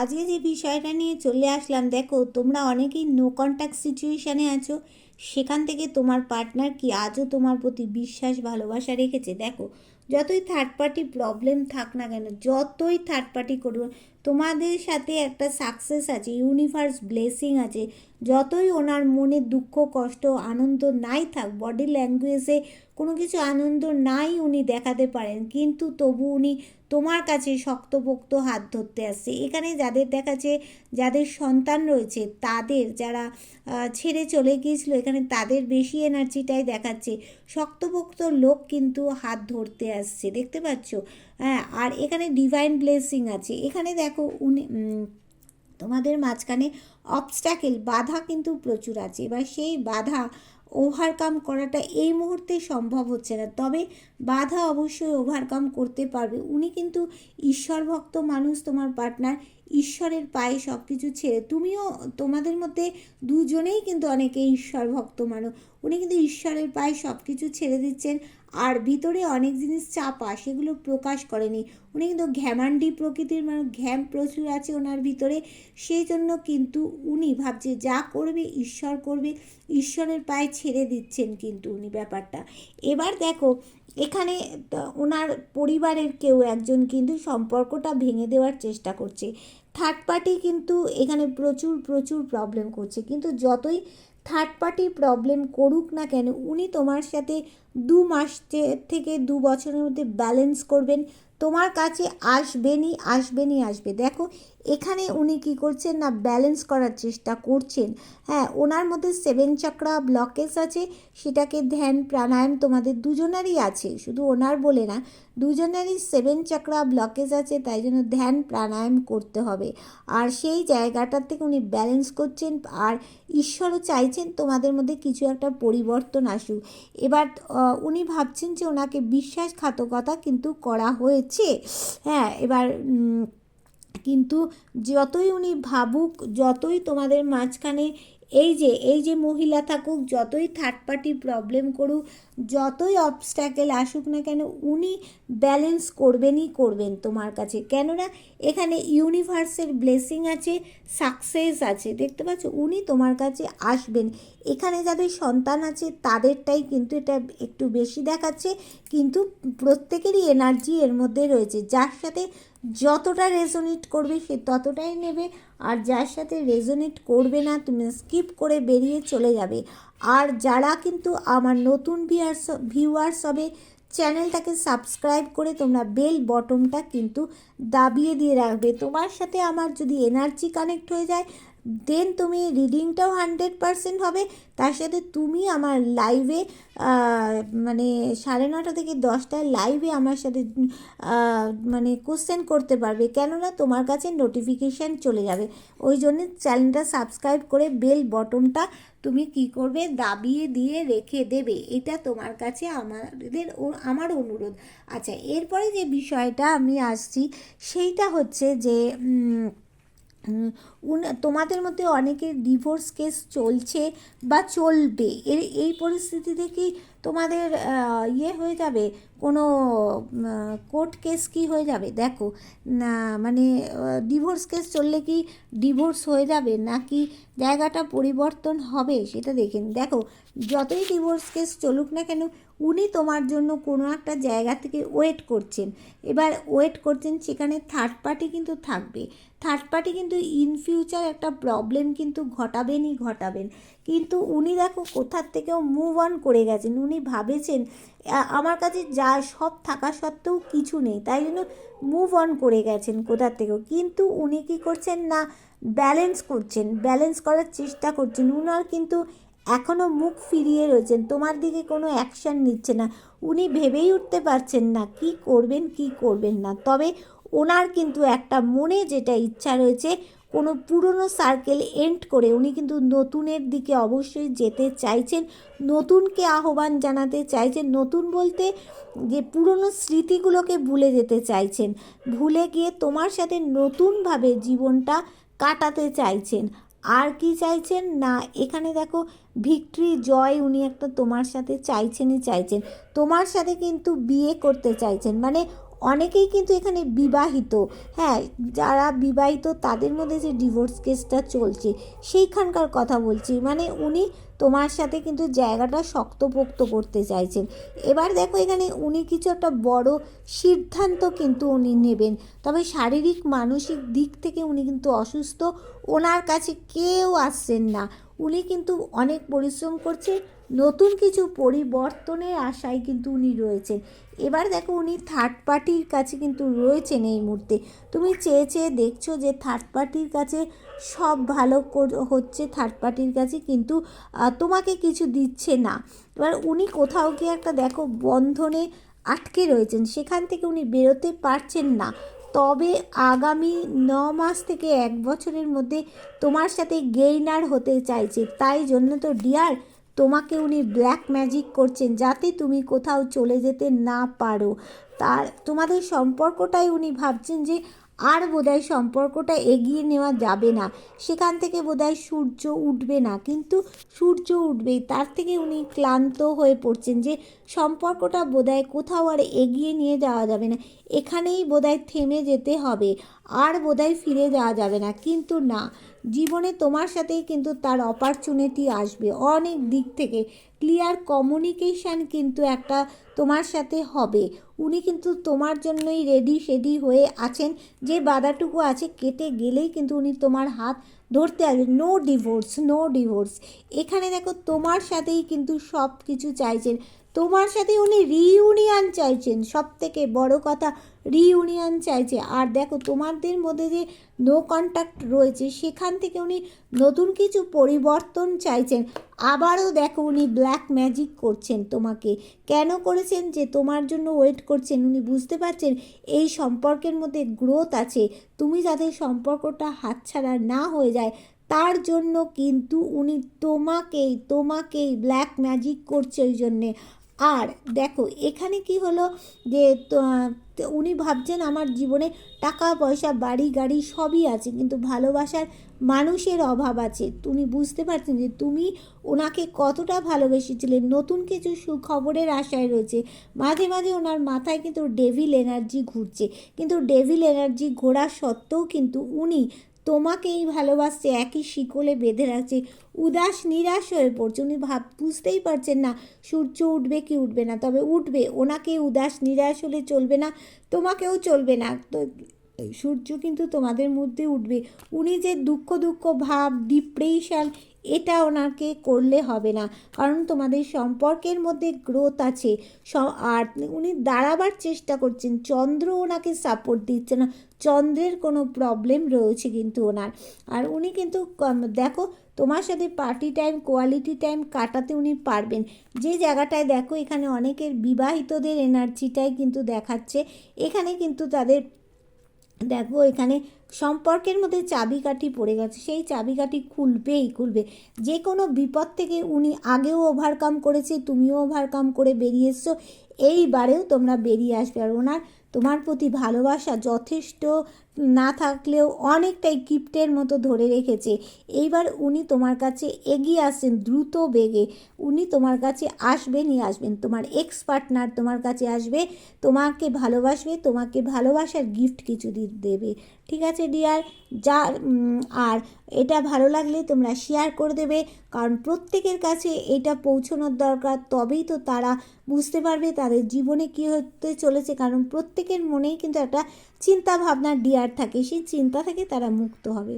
আজকে যে বিষয়টা নিয়ে চলে আসলাম, দেখো তোমরা অনেকেই নো কন্ট্যাক্ট সিচুয়েশানে আছো। সেখান থেকে তোমার পার্টনার কি আজও তোমার প্রতি বিশ্বাস ভালোবাসা রেখেছে? দেখো, যতই থার্ড পার্টি প্রবলেম থাক না কেন, যতই থার্ড পার্টি করো, তোমাদের সাথে একটা সাকসেস আছে, ইউনিভার্স ব্লেসিং আছে। যতই ওনার মনে দুঃখ কষ্ট আনন্দ নাই থাক, বডি ল্যাঙ্গুয়েজে কোনো কিছু আনন্দ নাই উনি দেখাতে পারেন, কিন্তু তবু উনি তোমার কাছে শক্তপোক্ত হাত ধরতে আসছে। এখানে যাদের দেখাচ্ছে, যাদের সন্তান রয়েছে, তাদের যারা ছেড়ে চলে গিয়েছিল, এখানে তাদের বেশি এনার্জিটাই দেখাচ্ছে। শক্তপোক্ত লোক কিন্তু হাত ধরতে আসছে, দেখতে পাচ্ছ? হ্যাঁ, আর এখানে ডিভাইন ব্লেসিং আছে। এখানে দেখো উনি তোমাদের মাঝখানে অবস্ট্যাকেল বাধা কিন্তু প্রচুর আছে। এবার সেই বাধা ওভারকাম করাটা এই মুহূর্তে সম্ভব হচ্ছে না, তবে বাধা অবশ্যই ওভারকাম করতে পারবে। উনি কিন্তু ঈশ্বর ভক্ত মানুষ, তোমার পার্টনার। ঈশ্বরের পায়ে সব কিছু ছেড়ে, তুমিও, তোমাদের মধ্যে দুজনেই কিন্তু অনেকে ঈশ্বর ভক্ত মানুষ। উনি কিন্তু ঈশ্বরের পায়ে সব কিছু ছেড়ে দিচ্ছেন, আর ভিতরে অনেক জিনিস চাপা, সেগুলো প্রকাশ করেনি। উনি কিন্তু ঘ্যামান্ডি প্রকৃতির মানুষ, ঘ্যাম প্রচুর আছে ওনার ভিতরে। সেই জন্য কিন্তু উনি ভাবছে যা করবে ঈশ্বর করবে, ঈশ্বরের পায়ে ছেড়ে দিচ্ছেন কিন্তু উনি ব্যাপারটা। এবার দেখো, এখানে ওনার পরিবারের কেউ একজন কিন্তু সম্পর্কটা ভেঙে দেওয়ার চেষ্টা করছে। থার্ড পার্টি কিন্তু এখানে প্রচুর প্রচুর প্রবলেম করছে, কিন্তু যতই থার্ড পার্টি প্রবলেম করুক না কেন, উনি তোমার সাথে 2 মাস থেকে 2 বছরের মধ্যে ব্যালেন্স করবেন, তোমার কাছে আসবেনই আসবেনই আসবে। দেখো, এখানে উনি কি করছেন না, ব্যালেন্স করার চেষ্টা করছেন। হ্যাঁ, ওনার মধ্যে 7 চক্রা ব্লকেজ আছে, সেটাকে ধ্যান প্রাণায়াম তোমাদের দুজনেরই আছে, শুধু ওনার বলে না, দুজনেরই 7 চক্রা ব্লকেজ আছে, তাই জন্য ধ্যান প্রাণায়াম করতে হবে। আর সেই জায়গাটার থেকে উনি ব্যালেন্স করছেন, আর ঈশ্বরও চাইছেন তোমাদের মধ্যে কিছু একটা পরিবর্তন আসুক। এবার উনি ভাবছেন যে ওনাকে বিশ্বাসঘাতকতা কিন্তু করা হয়েছে। হ্যাঁ, এবার কিন্তু যতই উনি ভাবুক, যতই তোমাদের মাঝখানে এই যে মহিলা থাকুক, যতই থার্ড পার্টি প্রবলেম করুক, যতই অবস্ট্যাকেল আসুক না কেন, উনি ব্যালেন্স করবেনই করবেন তোমার কাছে। কেননা এখানে ইউনিভার্সের ব্লেসিং আছে, সাকসেস আছে, দেখতে পাচ্ছ? উনি তোমার কাছে আসবেন। এখানে যাদের সন্তান আছে তাদেরটাই কিন্তু এটা একটু বেশি দেখাচ্ছে, কিন্তু প্রত্যেকেরই এনার্জি এর মধ্যে রয়েছে। যার সাথে যতটা রেজোনেট করবে সে ততটাই নেবে, আর যার সাথে রেজোনেট করবে না তুমি স্কিপ করে বেরিয়ে চলে যাবে। আর যারা কিন্তু আমার নতুন ভিউয়ার্স হবে, চ্যানেলটাকে সাবস্ক্রাইব করে তোমরা বেল বটনটা কিন্তু দাবিয়ে দিয়ে রাখবে। তোমার সাথে আমার যদি এনার্জি কানেক্ট হয়ে যায়, দেন তুমি রিডিংটাও 100% হবে। তার সাথে তুমি আমার লাইভে মানে 9:30 থেকে 10টায় লাইভে আমার সাথে মানে কোশ্চেন করতে পারবে, কেননা তোমার কাছে নোটিফিকেশান চলে যাবে। ওই জন্য চ্যানেলটা সাবস্ক্রাইব করে বেল বটনটা তুমি কি করবে, দাবিয়ে দিয়ে রেখে দেবে। এটা তোমার কাছে আমার অনুরোধ। আচ্ছা, এরপরে যে বিষয়টা আমি আসছি সেইটা হচ্ছে যে তোমাদের মধ্যে অনেকের ডিভোর্স কেস চলছে বা চলবে। এই পরিস্থিতিতে কি তোমাদের হয়ে যাবে, কোনো কোর্ট কেস কি হয়ে যাবে? দেখো না, মানে ডিভোর্স কেস চললে কি ডিভোর্স হয়ে যাবে, নাকি জায়গাটা পরিবর্তন হবে সেটা দেখেন। দেখো, যতই ডিভোর্স কেস চলুক না কেন, উনি তোমার জন্য কোনো একটা জায়গা থেকে ওয়েট করছেন। এবার ওয়েট করছেন, সেখানে থার্ড পার্টি কিন্তু থাকবে। থার্ড পার্টি কিন্তু ইন ফিউচার একটা প্রবলেম কিন্তু ঘটাবেন। কিন্তু উনি দেখো কোথার থেকেও মুভ অন করে গেছেন। উনি ভাবেছেন আমার কাছে যা সব থাকা সত্ত্বেও কিছু নেই, তাই জন্য মুভ অন করে গেছেন কোথার থেকেও। কিন্তু উনি কী করছেন না, ব্যালেন্স করার চেষ্টা করছেন। উনার কিন্তু এখনও মুখ ফিরিয়ে রয়েছেন, তোমার দিকে কোনো অ্যাকশান নিচ্ছে না। উনি ভেবেই উঠতে পারছেন না কি করবেন না। তবে ওনার কিন্তু একটা মনে যেটা ইচ্ছা রয়েছে, কোনো পুরনো সার্কেল এন্ড করে উনি কিন্তু নতুনের দিকে অবশ্যই যেতে চাইছেন, নতুনকে আহ্বান জানাতে চাইছেন। নতুন বলতে যে পুরনো স্মৃতিগুলোকে ভুলে যেতে চাইছেন, ভুলে গিয়ে তোমার সাথে নতুনভাবে জীবনটা কাটাতে চাইছেন। আর কি চাইছেন না, এখানে দেখো ভিক্টরি জয় উনি একটা তোমার সাথে চাইছেন। তোমার সাথে কিন্তু বিয়ে করতে চাইছেন, মানে অনেকেই কিন্তু এখানে বিবাহিত, হ্যাঁ, যারা বিবাহিত তাদের মধ্যে যে ডিভোর্স কেসটা চলছে সেইখানকার কথা বলছি। মানে উনি তোমার সাথে কিন্তু জায়গাটা শক্তপোক্ত করতে চাইছেন। এবার দেখো এখানে উনি কিছু একটা বড় সিদ্ধান্ত কিন্তু উনি নেবেন, তবে শারীরিক মানসিক দিক থেকে উনি কিন্তু অসুস্থ, ওনার কাছে কেউ আসছেন না, উনি কিন্তু অনেক পরিশ্রম করছে, নতুন কিছু পরিবর্তনের আশায় কিন্তু উনি রয়েছেন। এবার দেখো উনি থার্ড পার্টির কাছে কিন্তু রয়েছেন এই মুহূর্তে। তুমি চেয়ে চেয়ে দেখছো যে থার্ড পার্টির কাছে সব ভালো হচ্ছে, থার্ড পার্টির কাছে কিন্তু তোমাকে কিছু দিচ্ছে না। এবার উনি কোথাও গিয়ে একটা দেখো বন্ধনে আটকে রয়েছেন, সেখান থেকে উনি বেরোতে পারছেন না। তবে আগামী 9 মাস থেকে 1 বছরের মধ্যে তোমার সাথে গেইনার হতে চাইছে, তাই জন্য তো ডিয়ার তোমাকে উনি ব্ল্যাক ম্যাজিক করছেন যাতে তুমি কোথাও চলে যেতে না পারো। তার তোমাদের সম্পর্কটাই উনি ভাবছেন যে আর বোধহয় সম্পর্কটা এগিয়ে নেওয়া যাবে না, সেখান থেকে বোধহয় সূর্য উঠবে না, কিন্তু সূর্য উঠবেই, তার থেকে উনি ক্লান্ত হয়ে পড়ছেন যে সম্পর্কটা বোধহয় কোথাও আর এগিয়ে নিয়ে যাওয়া যাবে না, এখানেই বোধহয় থেমে যেতে হবে, আর বোধহয় ফিরে যাওয়া যাবে না। কিন্তু না, জীবনে তোমার সাথেই কিন্তু তার অপরচুনিটি আসবে অনেক দিক থেকে, ক্লিয়ার কমিউনিকেশান কিন্তু একটা তোমার সাথে হবে। উনি কিন্তু তোমার জন্যই রেডি হয়ে আছেন, যে বাধাটুকু আছে কেটে গেলেই কিন্তু উনি তোমার হাত ধরতে আসবে। নো ডিভোর্স, নো ডিভোর্স, এখানে দেখো তোমার সাথেই কিন্তু সব কিছু চাইছেন, তোমার সাথে উনি রিইউনিয়ন চাইছেন, সব থেকে বড় কথা রিইউনিয়ন চাইছে। আর দেখো তোমাদের মধ্যে যে নো কন্ট্যাক্ট রয়েছে সেখান থেকে উনি নতুন কিছু পরিবর্তন চাইছেন। আবারও দেখো উনি ব্ল্যাক ম্যাজিক করছেন তোমাকে, কেন করেছেন? যে তোমার জন্য ওয়েট করছেন, উনি বুঝতে পারছেন এই সম্পর্কের মধ্যে গ্রোথ আছে, তুমি যাতে সম্পর্কটা হাতছাড়া না হয়ে যায় তার জন্য কিন্তু উনি তোমাকেই ব্ল্যাক ম্যাজিক করছে ওই জন্যে। আর দেখো এখানে কি হলো যে উনি ভাবছেন আমার জীবনে টাকা পয়সা বাড়ি গাড়ি সবই আছে, কিন্তু ভালোবাসার মানুষের অভাব আছে। উনি বুঝতে পারছেন যে তুমি ওনাকে কতটা ভালোবেসেছিলেন, নতুন কিছু সুখবরের আশায় রয়েছে। মাঝে মাঝে ওনার মাথায় কিন্তু ডেভিল এনার্জি ঘুরছে, কিন্তু ডেভিল এনার্জি ঘোরা সত্ত্বেও কিন্তু উনি তোমাকেই ভালোবাসছে, একই শিকলে বেঁধে রাখছে, উদাস নিরাশ হয়ে পড়ছে। উনি বুঝতেই পারছেন না সূর্য উঠবে কি উঠবে না, তবে উঠবে, ওনাকে উদাস নিরাশ হলে চলবে না, তোমাকেও চলবে না, তো সূর্য কিন্তু তোমাদের মধ্যে উঠবে। উনি যে দুঃখ ভাব ডিপ্রেশন এটা ওনাকে করলে হবে না, কারণ তোমাদের সম্পর্কের মধ্যে গ্রোথ আছে। আর উনি দাঁড়াবার চেষ্টা করছেন, চন্দ্র ওনাকে সাপোর্ট দিচ্ছে না, চন্দ্রের কোনো প্রবলেম রয়েছে কিন্তু ওনার। আর উনি কিন্তু দেখো তোমার সাথে পার্টি টাইম কোয়ালিটি টাইম কাটাতে উনি পারবেন। যে জায়গাটায় দেখো এখানে অনেকের বিবাহিতদের এনার্জিটাই কিন্তু দেখাচ্ছে, এখানে কিন্তু তাদের দেখো এখানে সম্পর্কের মধ্যে চাবিকাঠি পড়ে গেছে, সেই চাবিকাঠি খুলবে। যে কোনো বিপদ থেকে উনি আগেও ওভারকাম করেছে, তুমিও ওভারকাম করে বেরিয়ে এসছো, এইবারেও তোমরা বেরিয়ে আসবে। আর ওনার তোমার প্রতি ভালোবাসা যথেষ্ট না থাকলেও অনেকটাই কিপ্টের মতো ধরে রেখেছে। এইবার উনি তোমার কাছে এগিয়ে আসছেন দ্রুত বেগে, উনি তোমার কাছে আসবেন। তোমার এক্স পার্টনার তোমার কাছে আসবে, তোমাকে ভালোবাসবে, তোমাকে ভালোবাসার গিফট কিছু দেবে। ঠিক আছে ডিয়ার, আর এটা ভালো লাগলে তোমরা শেয়ার করে দেবে, কারণ প্রত্যেকের কাছে এটা পৌঁছানোর দরকার, তবেই তো তারা বুঝতে পারবে তাদের জীবনে কী হতে চলেছে। কারণ প্রত্যেকের মনেই কিন্তু একটা চিন্তা ভাবনা ডিয়ার থাকে, সেই চিন্তা থেকে তারা মুক্ত হবে।